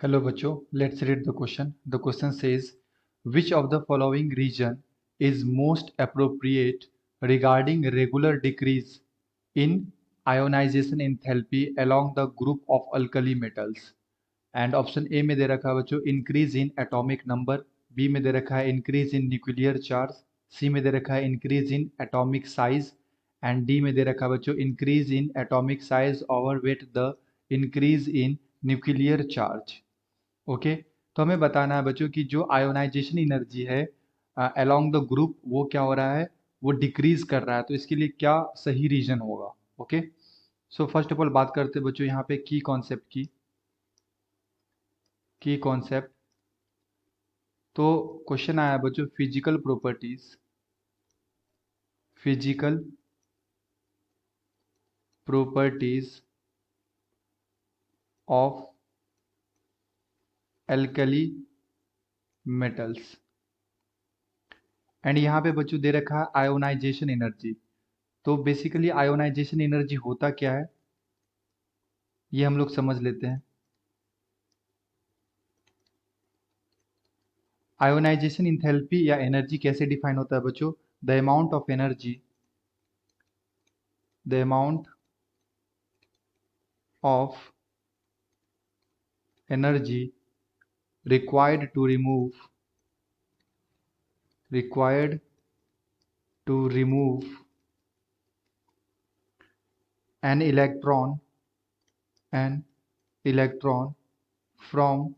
Hello बच्चों, let's read the question. The question says, which of the following region is most appropriate regarding regular decrease in ionization enthalpy along the group of alkali metals? And option A में दे रखा है बच्चों increase in atomic number, B में दे रखा है increase in nuclear charge, C में दे रखा है increase in atomic size and D में दे रखा है बच्चों increase in atomic size overweight the increase in nuclear charge. Okay, तो हमें बताना है बच्चों कि जो आयोनाइजेशन एनर्जी है अलोंग द ग्रुप वो क्या हो रहा है, वो डिक्रीज कर रहा है। तो इसके लिए क्या सही रीजन होगा? Okay, so first of all बात करते हैं बच्चों यहाँ पे की कॉन्सेप्ट। तो क्वेश्चन आया बच्चों physical properties of alkali metals and यहाँ पे बच्चों दे रखा है आयोनाइजेशन एनर्जी। तो बेसिकली आयोनाइजेशन एनर्जी होता क्या है ये हम लोग समझ लेते हैं। आयोनाइजेशन इंथैल्पी या एनर्जी कैसे डिफाइन होता है बच्चों? The amount of energy required required to remove an electron from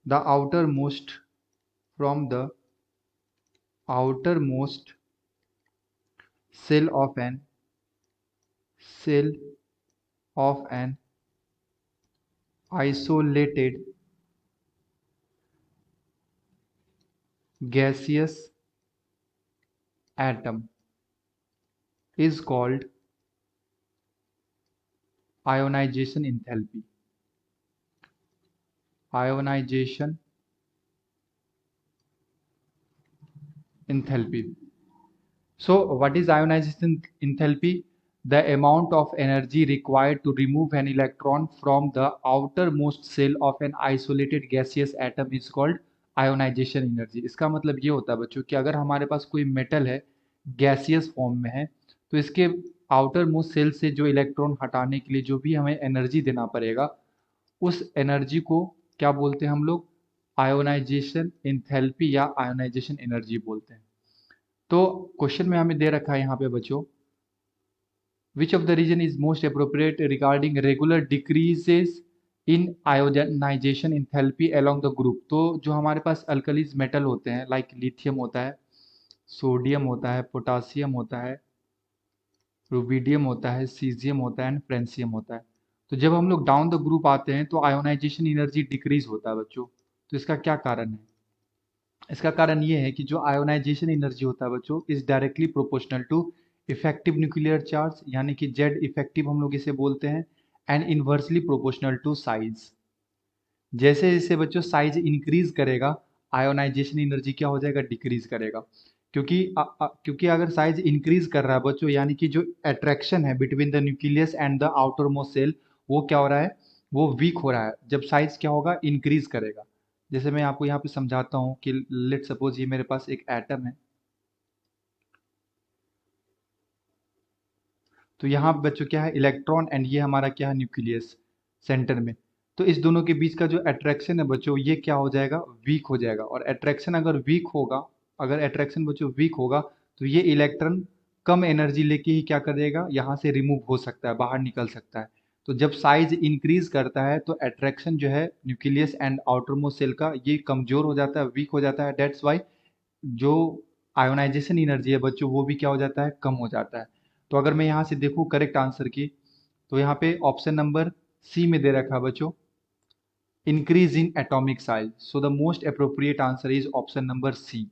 the outermost cell of an isolated gaseous atom is called ionization enthalpy. Ionization enthalpy. So what is ionization enthalpy? The amount of energy required to remove an electron from the outermost shell of an isolated gaseous atom is called ionization energy. इसका मतलब ये होता है बच्चों कि अगर हमारे पास कोई मेटल है, गैसियस फॉर्म में है, तो इसके आउटर मोस्ट सेल से जो इलेक्ट्रॉन हटाने के लिए जो भी हमें एनर्जी देना पड़ेगा, उस एनर्जी को क्या बोलते हैं हम लोग? आयोनाइजेशन एंथैल्पी या आयोनाइजेशन एनर्जी बोलते हैं। तो क्वेश्चन में हमें दे रखा है यहाँ पे बच्चों, which of the reason is most appropriate regarding regular decreases in ionization enthalpy along the group. तो जो हमारे पास अल्कलीज मेटल होते हैं लाइक लिथियम होता है, सोडियम होता है, पोटासियम होता है, रुबिडियम होता है, सीजियम होता है एंड फ्रेंसियम होता है। तो जब हम लोग डाउन द ग्रुप आते हैं तो आयोनाइजेशन एनर्जी डिक्रीज होता है बच्चों। तो इसका क्या कारण है? इसका कारण ये है कि जो आयोनाइजेशन एनर्जी होता है बच्चों is directly proportional to effective nuclear charge, यानी कि जेड इफेक्टिव हम लोग इसे बोलते हैं, and inversely proportional to size. जैसे जैसे बच्चों साइज इंक्रीज करेगा, आयोनाइजेशन एनर्जी क्या हो जाएगा? डिक्रीज करेगा। क्योंकि अगर साइज इंक्रीज कर रहा है बच्चों, यानी कि जो अट्रैक्शन है between the nucleus and the outermost shell, वो क्या हो रहा है? वो वीक हो रहा है। जब साइज क्या होगा? इंक्रीज करेगा। जैसे मैं आपको यहाँ पे समझाता हूँ कि लेट सपोज ये मेरे पास एक एटम है, तो यहाँ पे बच्चों क्या है? इलेक्ट्रॉन, एंड ये हमारा क्या है? न्यूक्लियस सेंटर में। तो इस दोनों के बीच का जो अट्रैक्शन है बच्चों, ये क्या हो जाएगा? वीक हो जाएगा। और अट्रैक्शन अगर वीक होगा, अगर अट्रैक्शन बच्चों वीक होगा, तो ये इलेक्ट्रॉन कम एनर्जी लेके ही क्या करेगा? यहाँ से रिमूव हो सकता है, बाहर निकल सकता है। तो जब साइज इंक्रीज करता है तो अट्रैक्शन जो है न्यूक्लियस एंड आउटरमोस्ट सेल का, ये कमजोर हो जाता है, वीक हो जाता है। डेट्स वाई जो आयोनाइजेशन एनर्जी है बच्चों, वो भी क्या हो जाता है? कम हो जाता है। तो अगर मैं यहाँ से देखूँ करेक्ट आंसर की, तो यहाँ पे ऑप्शन नंबर सी में दे रखा है बच्चों increase in atomic size. So the most appropriate answer is option number C.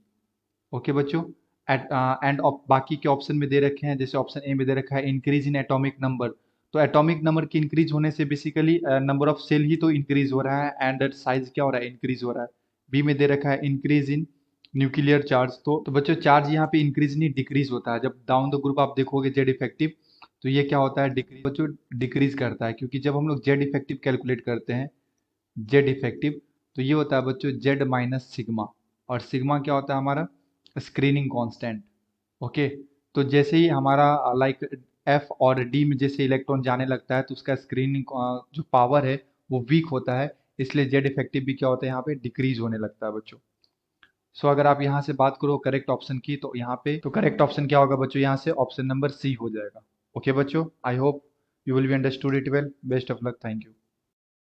Okay बच्चों, एंड बाकी के ऑप्शन में दे रखे हैं, जैसे ऑप्शन ए में दे रखा है इंक्रीज इन एटॉमिक नंबर। तो एटॉमिक नंबर की इंक्रीज होने से बेसिकली नंबर ऑफ सेल ही तो इंक्रीज हो रहा है, एंड साइज क्या हो रहा है? इंक्रीज हो रहा है। बी में दे रखा है इंक्रीज इन न्यूक्लियर चार्ज। तो बच्चों चार्ज यहाँ पे इंक्रीज नहीं डिक्रीज होता है। जब डाउन द ग्रुप आप देखोगे जेड इफेक्टिव, तो ये क्या होता है? डिक्रीज बच्चों, डिक्रीज करता है। क्योंकि जब हम लोग जेड इफेक्टिव कैलकुलेट करते हैं जेड इफेक्टिव, तो ये होता है बच्चों जेड माइनस सिग्मा, और सिग्मा क्या होता है हमारा स्क्रीनिंग कांस्टेंट। ओके, तो जैसे ही हमारा लाइक एफ और डी में जैसे इलेक्ट्रॉन जाने लगता है तो उसका स्क्रीनिंग जो पावर है वो वीक होता है, इसलिए जेड इफेक्टिव भी क्या होता है यहाँ पे डिक्रीज होने लगता है बच्चों। सो अगर आप यहाँ से बात करो करेक्ट ऑप्शन की, तो यहाँ पे तो करेक्ट ऑप्शन क्या होगा बच्चों, यहाँ से ऑप्शन नंबर सी हो जाएगा। ओके बच्चों, I hope you will be understood it well. Best of luck, thank you.